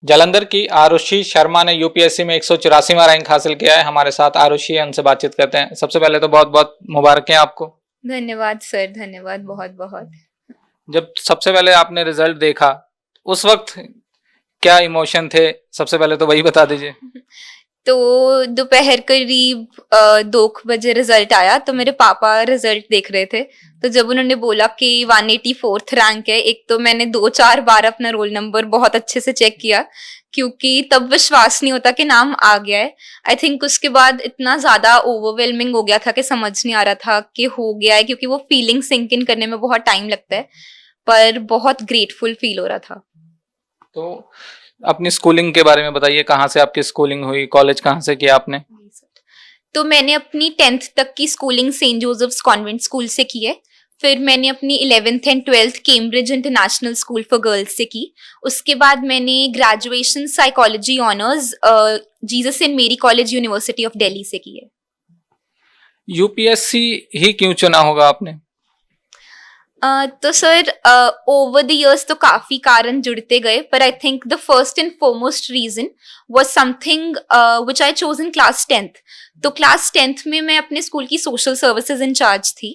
जालंधर की आरुषि शर्मा ने यूपीएससी में 184वां रैंक हासिल किया है। हमारे साथ आरुषि है, उनसे बातचीत करते हैं। सबसे पहले तो बहुत बहुत मुबारक है आपको। धन्यवाद सर, धन्यवाद बहुत बहुत। जब सबसे पहले आपने रिजल्ट देखा उस वक्त क्या इमोशन थे, सबसे पहले तो वही बता दीजिए। तो दोपहर करीब 2 बजे रिजल्ट आया, तो मेरे पापा रिजल्ट देख रहे थे। तो जब उन्होंने बोला कि 184th रैंक है, एक तो मैंने 2-4 बार अपना रोल नंबर बहुत अच्छे से चेक किया, क्योंकि तब विश्वास नहीं होता कि नाम आ गया है। आई थिंक उसके बाद इतना ज्यादा ओवरवेलमिंग हो गया था कि समझ नहीं आ रहा था कि हो गया है, क्योंकि वो फीलिंग सिंक इन करने में बहुत टाइम लगता है। पर बहुत ग्रेटफुल फील हो रहा था। तो अपनी स्कूलिंग के बारे में बताइए, कहाँ से आपकी स्कूलिंग हुई, कॉलेज कहाँ से किया आपने? तो मैंने अपनी 10th तक की schooling Saint Joseph's Convent School से की है। फिर मैंने अपनी 11th and 12th Cambridge International School for Girls से की। उसके बाद मैंने graduation psychology honours Jesus and Mary College University of Delhi से की है। यूपीएससी ही क्यों चुना होगा आपने? तो सर, ओवर द इयर्स तो काफी कारण जुड़ते गए, पर I think the first and foremost reason was something which I chose in class 10th। तो क्लास 10th में मैं अपने स्कूल की सोशल सर्विसेज इंचार्ज थी,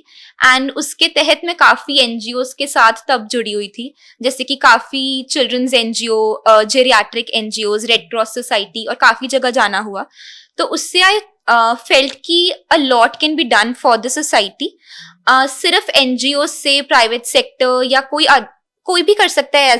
एंड उसके तहत मैं काफी एनजीओज के साथ तब जुड़ी हुई थी, जैसे कि काफी children's NGO, geriatric NGOs, Red Cross Society, और काफी जगह जाना हुआ। तो उससे आई फेल्ट कि a lot can be done for the society. सिर्फ एनजीओ से, प्राइवेट सेक्टर या कोई भी कर सकता है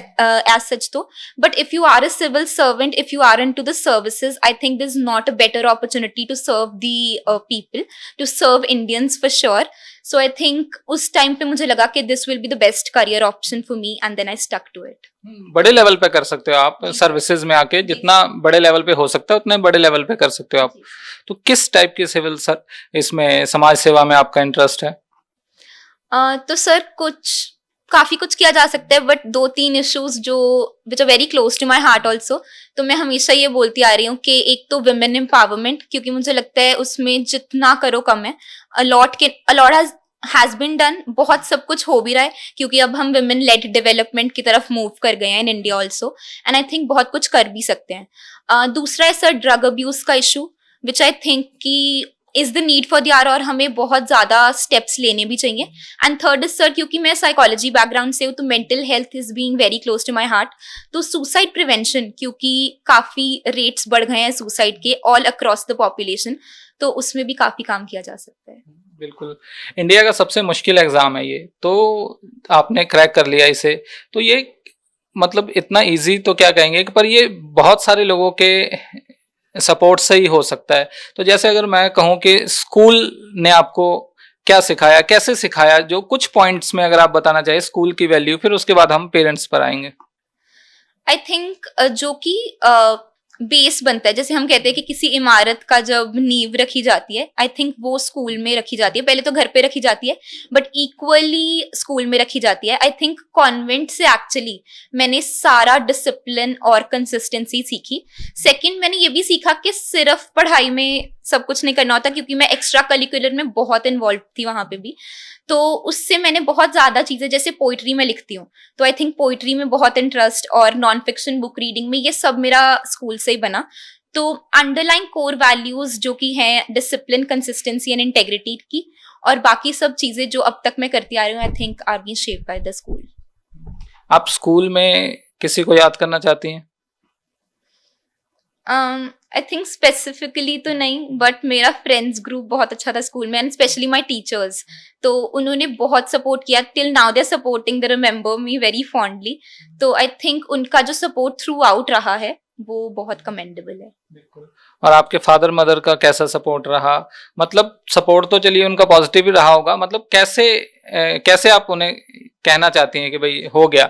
एज सच। तो but if you are a civil servant, if you are into the services, I think this not a better opportunity to serve the people, to serve Indians for sure. So I think उस time पे मुझे लगा कि this will be the best career option for me, and then I stuck to it. बड़े level पे कर सकते हो आप सर्विसेज में आके, जितना बड़े लेवल पे हो सकता है उतने बड़े लेवल पे कर सकते हो आप। तो किस टाइप की सिविल इसमें समाज सेवा में आपका इंटरेस्ट है? तो सर, काफी कुछ किया जा सकता है, बट 2-3 इश्यूज जो which are very close to my heart also. तो मैं हमेशा ये बोलती आ रही हूँ कि एक तो वुमेन एम्पावरमेंट, क्योंकि मुझे लगता है उसमें जितना करो कम है। अलॉट हैज बीन डन, बहुत सब कुछ हो भी रहा है, क्योंकि अब हम वुमेन लेड डेवलपमेंट की तरफ मूव कर गए हैं in India also, and I think बहुत कुछ कर भी सकते हैं। दूसरा है सर ड्रग अब्यूज का इशू, विच आई थिंक की is the need for the hour, और हमें बहुत ज्यादा स्टेप्स लेने भी चाहिए। एंड थर्ड इज सर, क्योंकि मैं साइकोलॉजी बैकग्राउंड से हूँ, तो mental health is being very close to my heart. तो सुसाइड प्रिवेंशन, क्योंकि काफी रेट्स बढ़ गए हैं सुसाइड के ऑल अक्रॉस द पॉपुलेशन, तो उसमें भी काफी काम किया जा सकता है। बिल्कुल, इंडिया का सबसे मुश्किल एग्जाम है ये, तो आपने क्रैक कर लिया इसे। तो ये मतलब इतना इजी तो क्या कहेंगे, पर ये बहुत सारे लोगों के सपोर्ट से ही हो सकता है। तो जैसे अगर मैं कहूँ कि स्कूल ने आपको क्या सिखाया, कैसे सिखाया, जो कुछ पॉइंट्स में अगर आप बताना चाहे स्कूल की वैल्यू, फिर उसके बाद हम पेरेंट्स पर आएंगे। आई थिंक जो कि बेस बनता है, जैसे हम कहते हैं कि किसी इमारत का जब नींव रखी जाती है, आई थिंक वो स्कूल में रखी जाती है। पहले तो घर पे रखी जाती है, बट इक्वली स्कूल में रखी जाती है। आई थिंक कॉन्वेंट से एक्चुअली मैंने सारा डिसिप्लिन और कंसिस्टेंसी सीखी। सेकंड, मैंने ये भी सीखा कि सिर्फ पढ़ाई में सब कुछ नहीं करना होता, क्योंकि मैं एक्स्ट्रा करिकुलर में बहुत इन्वॉल्व थी वहां पे भी। तो उससे मैंने बहुत ज्यादा चीजें, जैसे पोइट्री में लिखती हूँ, तो आई थिंक पोइट्री में बहुत इंटरेस्ट, और नॉन फिक्शन बुक रीडिंग में, ये सब मेरा स्कूल से ही बना। तो अंडरलाइन कोर वैल्यूज जो कि हैं डिसिप्लिन, कंसिस्टेंसी एंड इंटेग्रिटी की, और बाकी सब चीजें जो अब तक मैं करती आ रही हूँ, I think are being shaped by the school. आप स्कूल में किसी को याद करना चाहती हैं? आई थिंक स्पेसिफिकली तो नहीं, बट मेरा फ्रेंड्स ग्रुप बहुत अच्छा था स्कूल में, एंड स्पेशली माई टीचर्स। तो उन्होंने बहुत सपोर्ट किया, till now they are supporting, they remember me very fondly. तो आई थिंक उनका जो सपोर्ट थ्रू आउट रहा है वो बहुत कमेंडेबल है। बिल्कुल। और आपके फादर मदर का कैसा सपोर्ट रहा? मतलब सपोर्ट तो चलिए उनका पॉजिटिव ही रहा होगा, मतलब कैसे आप उन्हें कहना चाहती हैं कि भाई हो गया?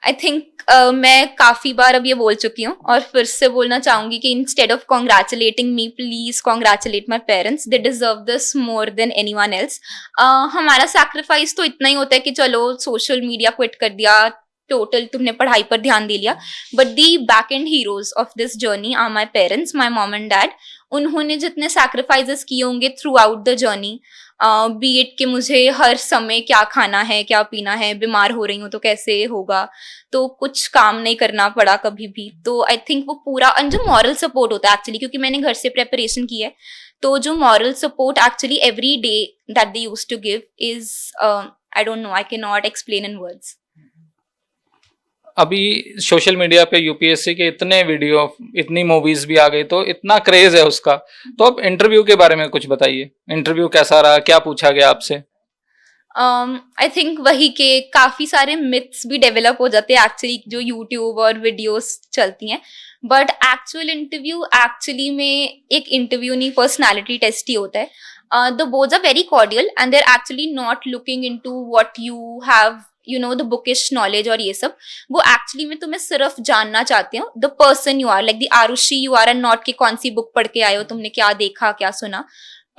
आई थिंक मैं काफी बार अब ये बोल चुकी हूँ, और फिर से बोलना चाहूंगी कि instead of congratulating me, please congratulate my parents, they deserve this more than anyone else. हमारा सैक्रिफाइस तो इतना ही होता है कि चलो सोशल मीडिया क्विट कर दिया, टोटल तुमने पढ़ाई पर ध्यान दे लिया, but the back end heroes of this journey are my parents, my mom and dad. उन्होंने जितने सैक्रिफाइसेस किए होंगे throughout the journey, be it कि मुझे हर समय क्या खाना है, क्या पीना है, बीमार हो रही हूँ तो कैसे होगा, तो कुछ काम नहीं करना पड़ा कभी भी। तो आई थिंक वो पूरा, और जो मॉरल सपोर्ट होता है एक्चुअली, क्योंकि मैंने घर से प्रेपरेशन की है, तो जो moral support actually every day that they used to give is, I don't know, I can not explain in words. अभी सोशल मीडिया पे यूपीएससी के इतने वीडियो, इतनी मूवीज भी आ गई, तो इतना क्रेज है उसका। तो अब इंटरव्यू के बारे में कुछ बताइए, इंटरव्यू कैसा रहा, क्या पूछा गया आपसे? आई थिंक वही के काफी सारे मिथ्स भी डेवलप हो जाते हैं एक्चुअली, जो यूट्यूब और वीडियोस चलती हैं, बट एक्चुअल इंटरव्यू एक्चुअली में एक इंटरव्यू नहीं, पर्सनालिटी टेस्ट ही होता है। The both are very cordial and they are actually not looking into what you have, you know, the bookish knowledge और ये सब। वो एक्चुअली में तुम्हें सिर्फ जानना चाहते हो the person you are, like the Aarushi you are, and not कि कौन सी बुक पढ़ के आए हो, तुमने क्या देखा, क्या सुना।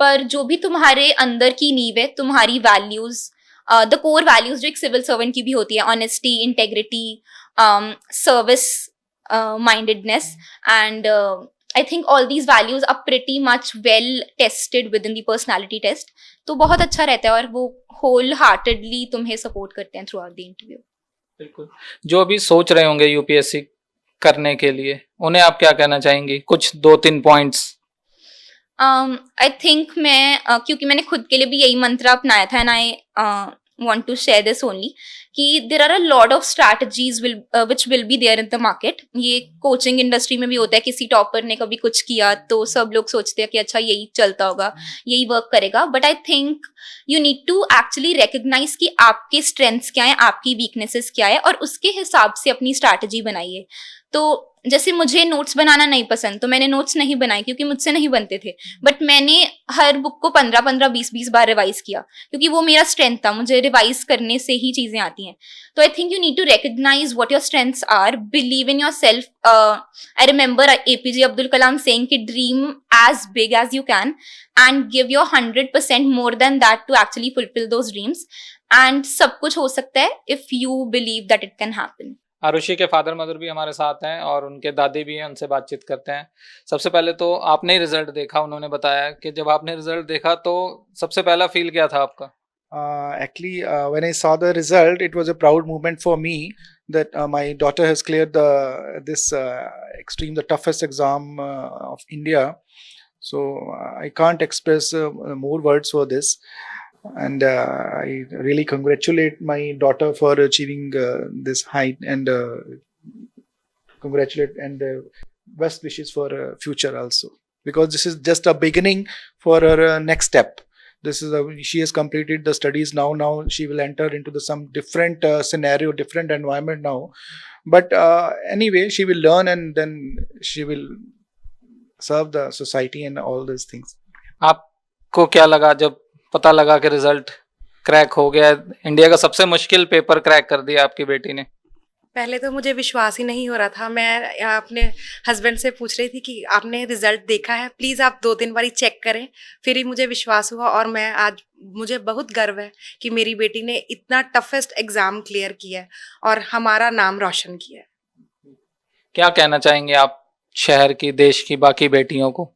पर जो भी तुम्हारे अंदर की नींव है, तुम्हारी वैल्यूज, द कोर वैल्यूज जो एक सिविल सर्वेंट की भी होती है, honesty, integrity, service mindedness, and I think all these values are pretty much well tested within the personality test. तो बहुत अच्छा रहता है और वो होल हार्टेडली तुम्हें सपोर्ट करते हैं थ्रू आउट द इंटरव्यू। बिल्कुल। जो अभी सोच रहे होंगे यूपीएससी करने के लिए, उन्हें आप क्या कहना चाहेंगी? कुछ 2-3 पॉइंट्स। आई थिंक मैं क्योंकि मैंने खुद के लिए भी यही मंत्र अपनाया था, and I want to share this only, कि there are a lot of strategies which will be there in the market। ये कोचिंग इंडस्ट्री में भी होता है, किसी टॉपर ने कभी कुछ किया तो सब लोग सोचते हैं कि अच्छा यही चलता होगा, यही वर्क करेगा, but I think you need to actually recognise कि आपके स्ट्रेंथ्स क्या है, आपकी वीकनेसेस क्या है, और उसके हिसाब से अपनी स्ट्रैटेजी बनाइए। तो जैसे मुझे नोट्स बनाना नहीं पसंद, तो मैंने नोट्स नहीं बनाए क्योंकि मुझसे नहीं बनते थे, बट मैंने हर बुक को 15-15, 20-20 बार रिवाइज किया, क्योंकि वो मेरा स्ट्रेंथ था, मुझे रिवाइज करने से ही चीजें आती हैं। तो I think you need to recognize what your strengths are, believe in yourself. I remember APJ Abdul Kalam saying कि dream as big as you can and give your 100% more than that to actually fulfil those dreams, and सब कुछ हो सकता है if you believe that it can happen. Arushi के father mother भी हमारे साथ हैं और उनके दादी भी हैं, उनसे बातचीत करते हैं। सबसे पहले तो आपने ही रिजल्ट देखा, उन्होंने बताया कि जब आपने रिजल्ट देखा तो सबसे पहला फील क्या था आपका? Actually, when I saw the result, it was a proud moment for me that my daughter has cleared this the toughest exam of India. So I can't express more words for this, and I really congratulate my daughter for achieving this height, and congratulate and best wishes for future also, because this is just a beginning for her next step. This is she has completed the studies now. Now she will enter into some different scenario, different environment now. But anyway, she will learn and then she will serve the society and all these things. आपको क्या लगा जब पता लगा कि result crack हो गया? India का सबसे मुश्किल पेपर क्रैक कर दिया आपकी बेटी ने। पहले तो मुझे विश्वास ही नहीं हो रहा था। मैं अपने हस्बैंड से पूछ रही थी कि आपने रिजल्ट देखा है, प्लीज़ आप 2-3 बारी चेक करें, फिर ही मुझे विश्वास हुआ। और मैं आज, मुझे बहुत गर्व है कि मेरी बेटी ने इतना टफेस्ट एग्ज़ाम क्लियर किया है और हमारा नाम रोशन किया है। क्या कहना चाहेंगे आप शहर की, देश की बाकी बेटियों को?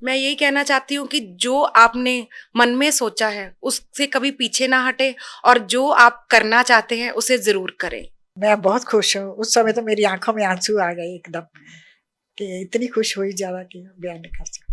मैं यही कहना चाहती हूँ कि जो आपने मन में सोचा है उससे कभी पीछे ना हटे, और जो आप करना चाहते हैं उसे ज़रूर करें। मैं बहुत खुश हूँ। उस समय तो मेरी आंखों में आंसू आ गए एकदम, कि इतनी खुश हुई ज़्यादा कि बयान नहीं कर सकती।